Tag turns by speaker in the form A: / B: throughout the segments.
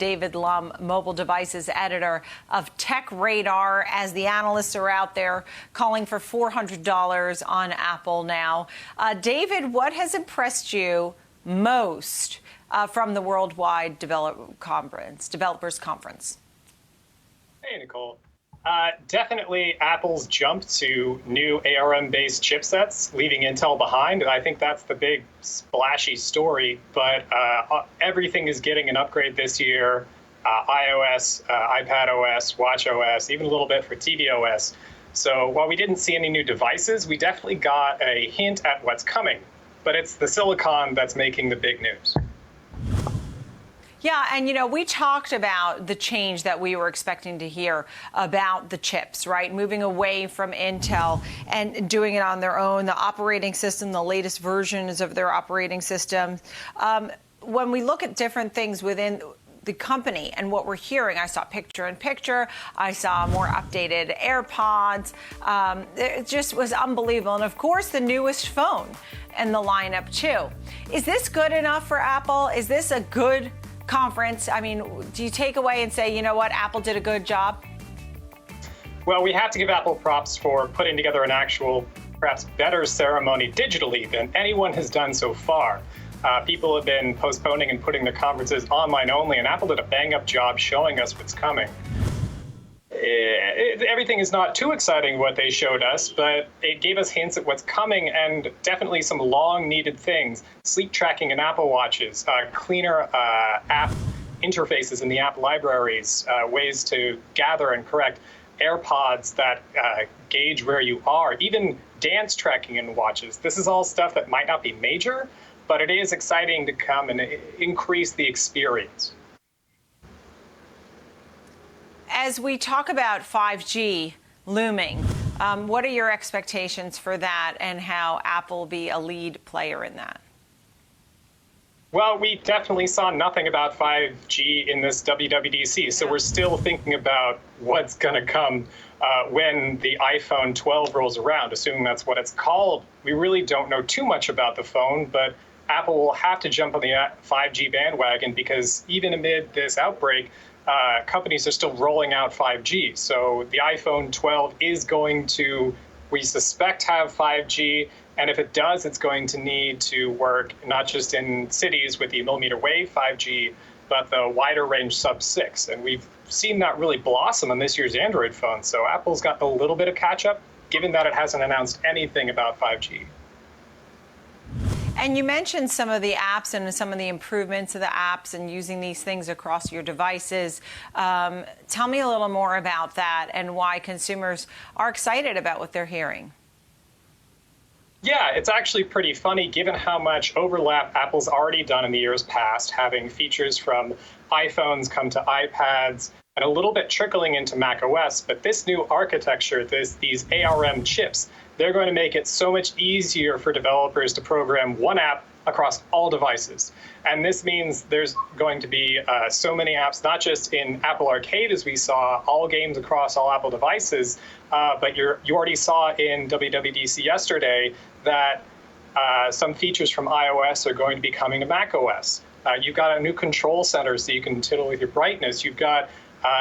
A: David Lumb, mobile devices editor of TechRadar, as the analysts are out there calling for $400 on Apple now. David, what has impressed you most from the Worldwide Developers Conference?
B: Hey, Nicole. Definitely Apple's jump to new ARM-based chipsets, leaving Intel behind. And I think that's the big splashy story. But everything is getting an upgrade this year. iOS, iPadOS, watchOS, even a little bit for tvOS. So while we didn't see any new devices, we definitely got a hint at what's coming. But it's the silicon that's making the big news.
A: Yeah, and we talked about the change that we were expecting to hear about the chips, right? Moving away from Intel and doing it on their own, the operating system, the latest versions of their operating system. When we look at different things within the company and what we're hearing, I saw picture-in-picture, I saw more updated AirPods. It just was unbelievable. And of course, the newest phone in the lineup too. Is this good enough for Apple? Is this a good conference? I mean, do you take away and say, you know what, Apple did a good job?
B: Well, we have to give Apple props for putting together an actual, perhaps better ceremony digitally than anyone has done so far. People have been postponing and putting their conferences online only, and Apple did a bang-up job showing us what's coming. Everything is not too exciting what they showed us, but it gave us hints at what's coming and definitely some long-needed things. Sleep tracking in Apple Watches, cleaner app interfaces in the app libraries, ways to gather and correct AirPods that gauge where you are, even dance tracking in watches. This is all stuff that might not be major, but it is exciting to come and increase the experience.
A: As we talk about 5G looming, what are your expectations for that and how Apple will be a lead player in that?
B: Well, we definitely saw nothing about 5G in this WWDC, so we're still thinking about what's going to come when the iPhone 12 rolls around, assuming that's what it's called. We really don't know too much about the phone, but Apple will have to jump on the 5G bandwagon because even amid this outbreak, companies are still rolling out 5G. So the iPhone 12 is going to, we suspect, have 5G. And if it does, it's going to need to work not just in cities with the millimeter wave 5G, but the wider range sub-6. And we've seen that really blossom on this year's Android phone. So Apple's got a little bit of catch-up, given that it hasn't announced anything about 5G.
A: And you mentioned some of the apps and some of the improvements of the apps and using these things across your devices. Tell me a little more about that and why consumers are excited about what they're hearing.
B: Yeah, it's actually pretty funny given how much overlap Apple's already done in the years past, having features from iPhones come to iPads and a little bit trickling into macOS. But this new architecture, these ARM chips, they're going to make it so much easier for developers to program one app across all devices. And this means there's going to be so many apps, not just in Apple Arcade, as we saw, all games across all Apple devices, but you already saw in WWDC yesterday that some features from iOS are going to be coming to macOS. You've got a new control center so you can tittle with your brightness. You've got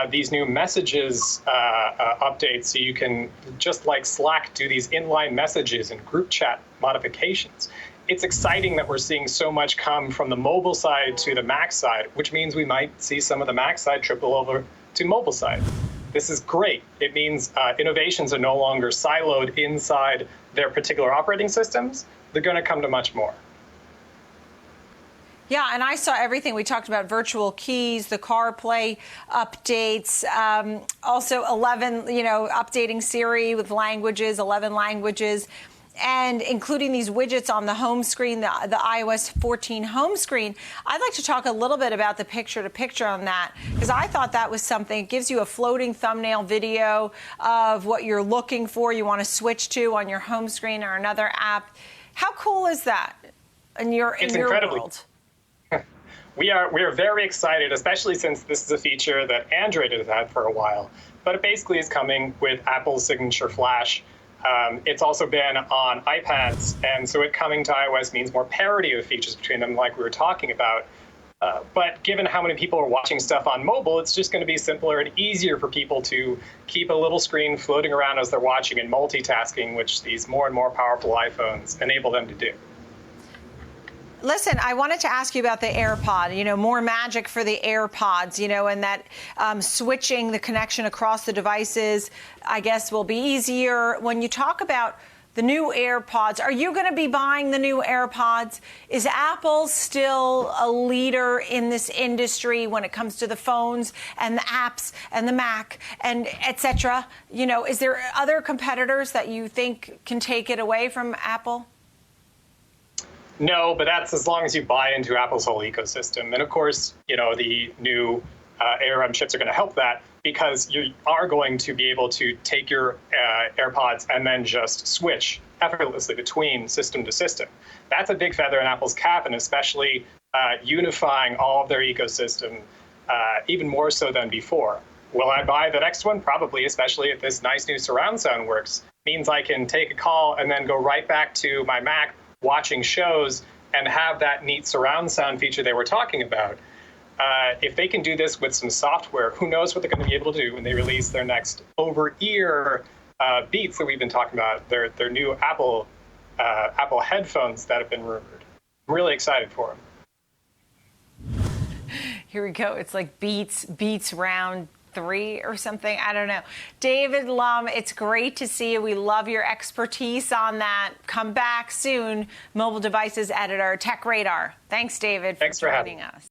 B: these new messages updates so you can, just like Slack, do these inline messages and group chat modifications. It's exciting that we're seeing so much come from the mobile side to the Mac side, which means we might see some of the Mac side trickle over to mobile side. This is great. It means innovations are no longer siloed inside their particular operating systems. They're going to come to much more.
A: Yeah, and I saw everything. We talked about virtual keys, the CarPlay updates, also 11, updating Siri with languages, 11 languages, and including these widgets on the home screen, the iOS 14 home screen. I'd like to talk a little bit about the picture-to-picture on that, because I thought that was something. It gives you a floating thumbnail video of what you're looking for, you want to switch to on your home screen or another app. How cool is that in your world?
B: We are very excited, especially since this is a feature that Android has had for a while. But it basically is coming with Apple's Signature Flash. It's also been on iPads, and so it coming to iOS means more parity of features between them, like we were talking about. But given how many people are watching stuff on mobile, it's just going to be simpler and easier for people to keep a little screen floating around as they're watching and multitasking, which these more and more powerful iPhones enable them to do.
A: Listen, I wanted to ask you about the AirPod, more magic for the AirPods, and that switching the connection across the devices, I guess, will be easier. When you talk about the new AirPods, are you going to be buying the new AirPods? Is Apple still a leader in this industry when it comes to the phones and the apps and the Mac and et cetera? Is there other competitors that you think can take it away from Apple?
B: No, but that's as long as you buy into Apple's whole ecosystem. And of course, the new ARM chips are going to help that, because you are going to be able to take your AirPods and then just switch effortlessly between system to system. That's a big feather in Apple's cap, and especially unifying all of their ecosystem even more so than before. Will I buy the next one? Probably, especially if this nice new surround sound works. Means I can take a call and then go right back to my Mac watching shows and have that neat surround sound feature they were talking about. If they can do this with some software, who knows what they're going to be able to do when they release their next over-ear Beats that we've been talking about, their new Apple headphones that have been rumored. I'm really excited for them.
A: Here we go. It's like Beats round 3 or something. I don't know. David Lumb, it's great to see you. We love your expertise on that. Come back soon. Mobile devices editor, TechRadar. Thanks, David, for joining us.